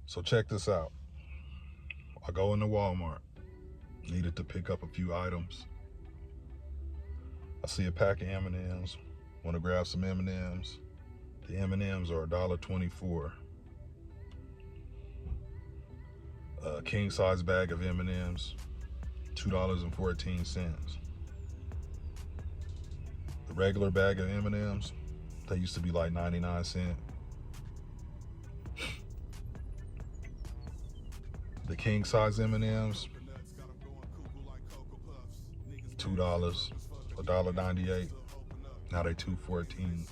So check this out. I go into Walmart, needed to pick up a few items. I see a pack of M&Ms, want to grab some M&Ms. The M&Ms are $1.24. A king size bag of M&Ms, $2.14. The regular bag of M&Ms, they used to be like 99 cents. The king size M&Ms, $2, $1.98. Now they $2.14.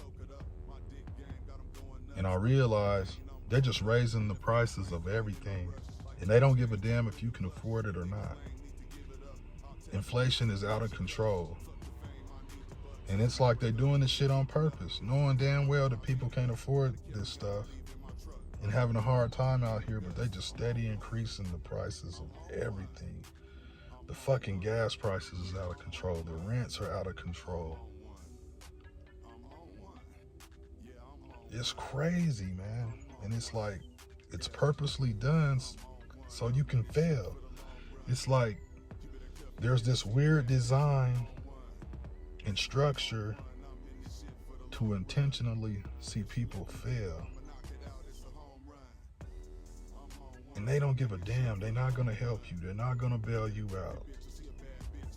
And I realize they're just raising the prices of everything, and they don't give a damn if you can afford it or not. Inflation is out of control. And it's like they're doing this shit on purpose, knowing damn well that people can't afford this stuff and having a hard time out here, but they just steady increasing the prices of everything. The fucking gas prices is out of control. The rents are out of control. It's crazy, man. And it's like, it's purposely done so you can fail. It's like there's this weird design and structure to intentionally see people fail. And they don't give a damn. They're not gonna help you. They're not gonna bail you out.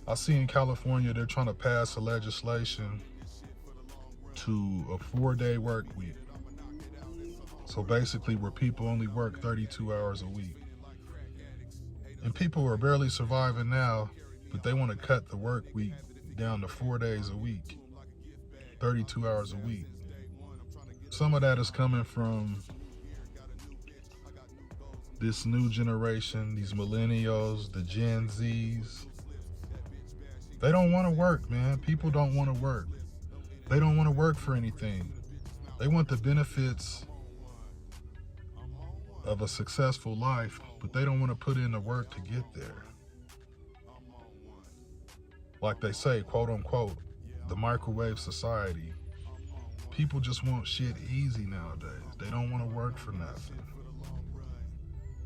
I see in California, they're trying to pass a legislation to a 4-day work week. So basically where people only work 32 hours a week. And people are barely surviving now, but they want to cut the work week down to 4 days a week, 32 hours a week. Some of that is coming from this new generation, these millennials, the Gen Zs. They don't want to work, man. People don't want to work. They don't want to work for anything. They want the benefits of a successful life, but they don't want to put in the work to get there. Like they say, quote unquote, the microwave society. People just want shit easy nowadays. They don't want to work for nothing.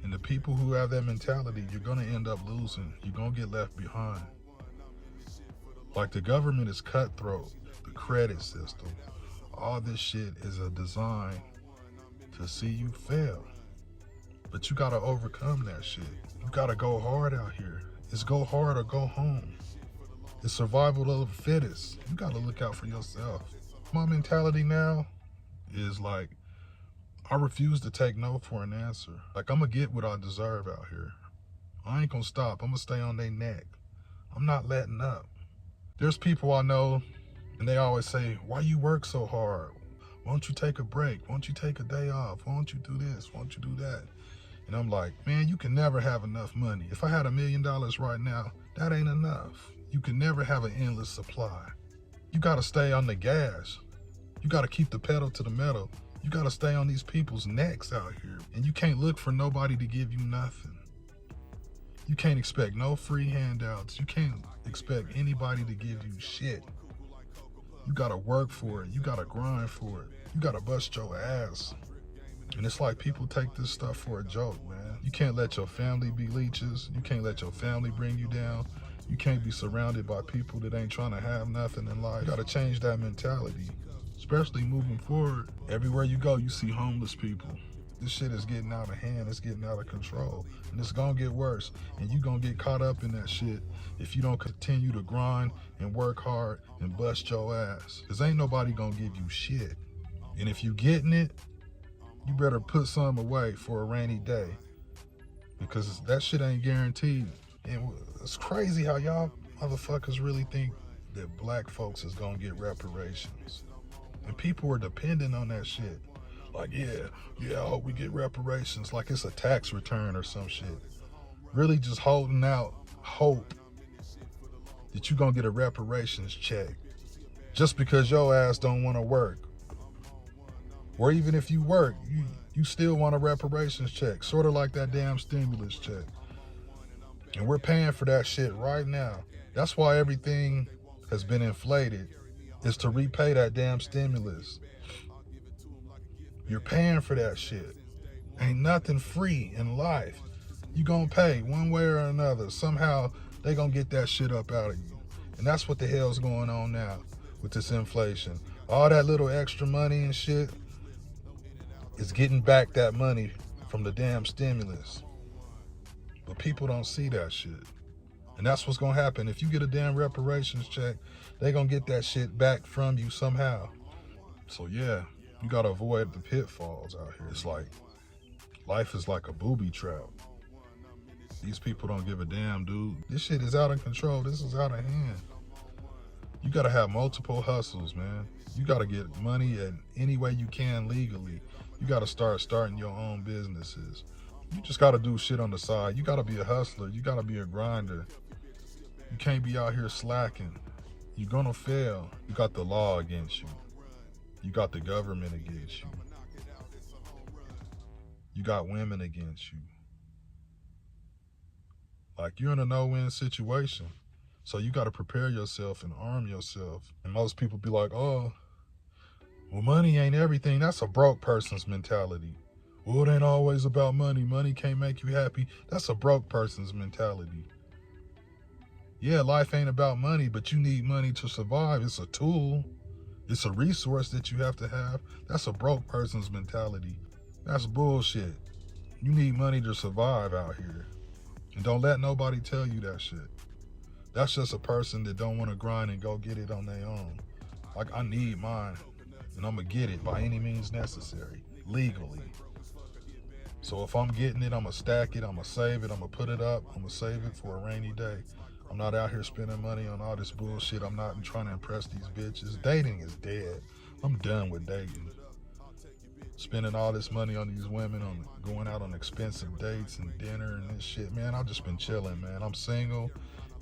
And the people who have that mentality, you're gonna end up losing. You're gonna get left behind. Like the government is cutthroat, the credit system. All this shit is a design to see you fail. But you gotta overcome that shit. You gotta go hard out here. It's go hard or go home. It's survival of the fittest. You gotta look out for yourself. My mentality now is like, I refuse to take no for an answer. Like, I'm gonna get what I deserve out here. I ain't gonna stop. I'm gonna stay on their neck. I'm not letting up. There's people I know, and they always say, why you work so hard? Why don't you take a break? Why don't you take a day off? Why don't you do this? Why don't you do that? And I'm like, man, you can never have enough money. If I had $1 million right now, that ain't enough. You can never have an endless supply. You gotta stay on the gas. You gotta keep the pedal to the metal. You gotta stay on these people's necks out here. And you can't look for nobody to give you nothing. You can't expect no free handouts. You can't expect anybody to give you shit. You gotta work for it. You gotta grind for it. You gotta bust your ass. And it's like people take this stuff for a joke, man. You can't let your family be leeches. You can't let your family bring you down. You can't be surrounded by people that ain't trying to have nothing in life. You gotta change that mentality, especially moving forward. Everywhere you go, you see homeless people. This shit is getting out of hand. It's getting out of control. And it's gonna get worse. And you gonna get caught up in that shit if you don't continue to grind and work hard and bust your ass. Cause ain't nobody gonna give you shit. And if you getting it, you better put some away for a rainy day, because that shit ain't guaranteed. And it's crazy how y'all motherfuckers really think that black folks is gonna get reparations. And people are dependent on that shit. Like, yeah, I hope we get reparations, like it's a tax return or some shit. Really just holding out hope that you're gonna get a reparations check just because your ass don't wanna work. Or even if you work, you still want a reparations check, sort of like that damn stimulus check. And we're paying for that shit right now. That's why everything has been inflated, is to repay that damn stimulus. You're paying for that shit. Ain't nothing free in life. You gonna pay one way or another. Somehow they gonna get that shit up out of you. And that's what the hell's going on now with this inflation. All that little extra money and shit is getting back that money from the damn stimulus. But people don't see that shit. And that's what's gonna happen. If you get a damn reparations check, they gonna get that shit back from you somehow. So yeah, you gotta avoid the pitfalls out here. It's like, life is like a booby trap. These people don't give a damn, dude. This shit is out of control. This is out of hand. You gotta have multiple hustles, man. You gotta get money in any way you can legally. You gotta starting your own businesses. You just gotta do shit on the side. You gotta be a hustler. You gotta be a grinder. You can't be out here slacking. You're gonna fail. You got the law against you. You got the government against you. You got women against you. Like, you're in a no-win situation. So you got to prepare yourself and arm yourself. And most people be like, oh, well, money ain't everything. That's a broke person's mentality. Well, it ain't always about money. Money can't make you happy. That's a broke person's mentality. Yeah, life ain't about money, but you need money to survive. It's a tool. It's a resource that you have to have. That's a broke person's mentality. That's bullshit. You need money to survive out here. And don't let nobody tell you that shit. That's just a person that don't want to grind and go get it on their own. Like, I need mine, and I'm going to get it by any means necessary, legally. So if I'm getting it, I'm going to stack it, I'm going to save it, I'm going to put it up, I'm going to save it for a rainy day. I'm not out here spending money on all this bullshit. I'm not trying to impress these bitches. Dating is dead. I'm done with dating. Spending all this money on these women, on going out on expensive dates and dinner and this shit, man. I've just been chilling, man. I'm single,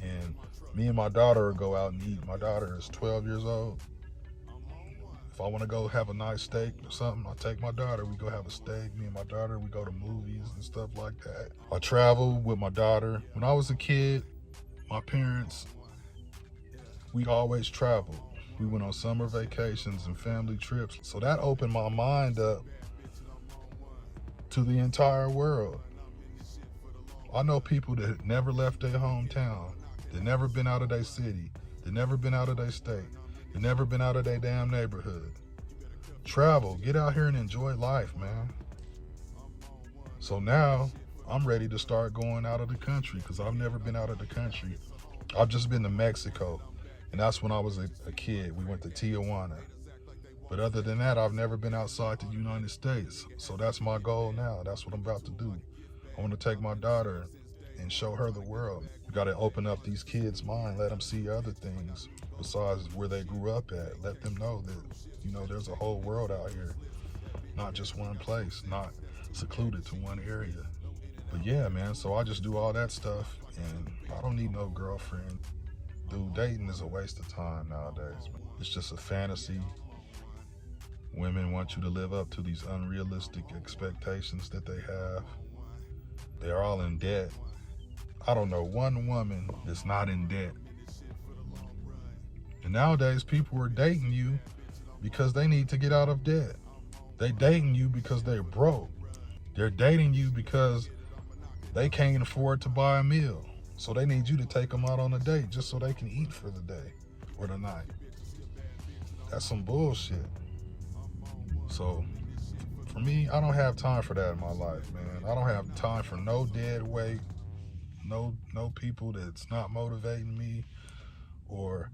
and me and my daughter will go out and eat. My daughter is 12 years old. If I want to go have a nice steak or something, I take my daughter. We go have a steak. Me and my daughter, we go to movies and stuff like that. I travel with my daughter. When I was a kid, my parents, we always traveled. We went on summer vacations and family trips. So that opened my mind up to the entire world. I know people that never left their hometown, that never been out of their city, that never been out of their state, that never been out of their damn neighborhood. Travel, get out here and enjoy life, man. So now I'm ready to start going out of the country because I've never been out of the country. I've just been to Mexico. And that's when I was a kid. We went to Tijuana. But other than that, I've never been outside the United States. So that's my goal now. That's what I'm about to do. I want to take my daughter and show her the world. You got to open up these kids' mind, let them see other things besides where they grew up at. Let them know that, you know, there's a whole world out here, not just one place, not secluded to one area. But yeah, man, so I just do all that stuff, and I don't need no girlfriend. Dude, dating is a waste of time nowadays. It's just a fantasy. Women want you to live up to these unrealistic expectations that they have. They're all in debt. I don't know one woman that's not in debt. And nowadays, people are dating you because they need to get out of debt. They dating you because they're broke. They're dating you because they can't afford to buy a meal. So they need you to take them out on a date just so they can eat for the day or the night. That's some bullshit. So for me, I don't have time for that in my life, man. I don't have time for no dead weight, no people that's not motivating me or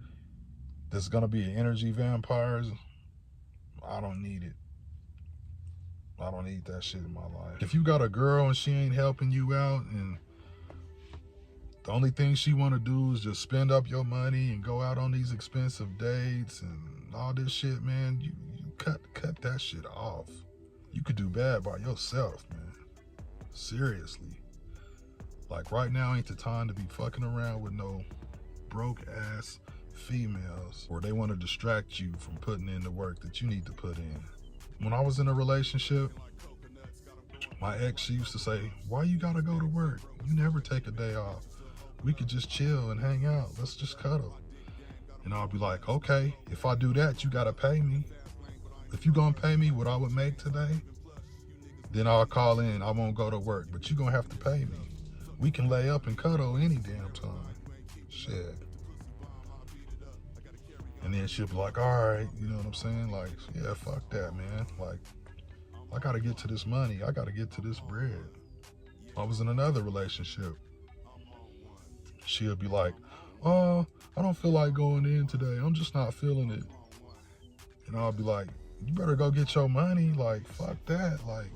that's gonna be energy vampires. I don't need it. I don't need that shit in my life. If you got a girl and she ain't helping you out and the only thing she want to do is just spend up your money and go out on these expensive dates and all this shit, man, you cut that shit off. You could do bad by yourself, man. Seriously. Like, right now ain't the time to be fucking around with no broke ass females or they want to distract you from putting in the work that you need to put in. When I was in a relationship, my ex, she used to say, why you gotta go to work? You never take a day off. We could just chill and hang out. Let's just cuddle. And I'll be like, okay, if I do that, you gotta pay me. If you gonna pay me what I would make today, Then I'll call in, I won't go to work, but you're gonna have to pay me. We can lay up and cuddle any damn time. Shit. And then she'll be like, all right, you know what I'm saying? Like, yeah, fuck that, man. Like, I gotta get to this money. I gotta get to this bread. I was in another relationship. She'll be like, oh, I don't feel like going in today. I'm just not feeling it. And I'll be like, you better go get your money. Like, fuck that. Like,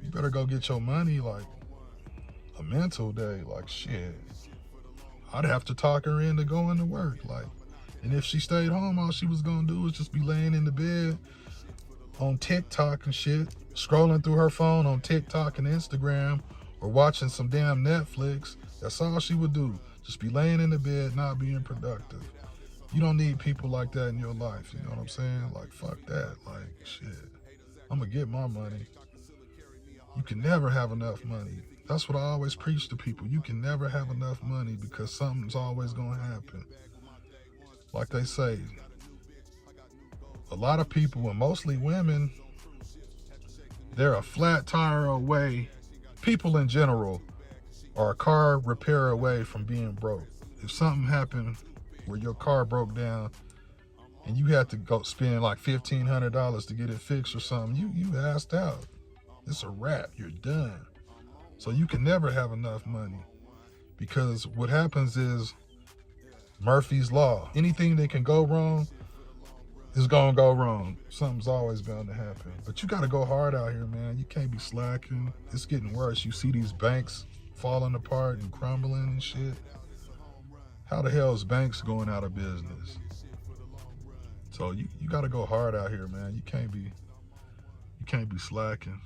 you better go get your money. Like, a mental day. Like, shit. I'd have to talk her into going to work. Like, and if she stayed home, all she was gonna do was just be laying in the bed on TikTok and shit, scrolling through her phone on TikTok and Instagram, or watching some damn Netflix. That's all she would do. Just be laying in the bed, not being productive. You don't need people like that in your life. You know what I'm saying? Like, fuck that. Like, shit. I'm gonna get my money. You can never have enough money. That's what I always preach to people. You can never have enough money because something's always gonna happen. Like they say, a lot of people, and mostly women, they're a flat tire away. People in general are a car repair away from being broke. If something happened where your car broke down and you had to go spend like $1,500 to get it fixed or something, you assed out. It's a wrap. You're done. So you can never have enough money, because what happens is Murphy's Law. Anything that can go wrong is gonna go wrong. Something's always bound to happen. But you gotta go hard out here, man. You can't be slacking. It's getting worse. You see these banks falling apart and crumbling and shit. How the hell is banks going out of business? So you gotta go hard out here, man. You can't be slacking.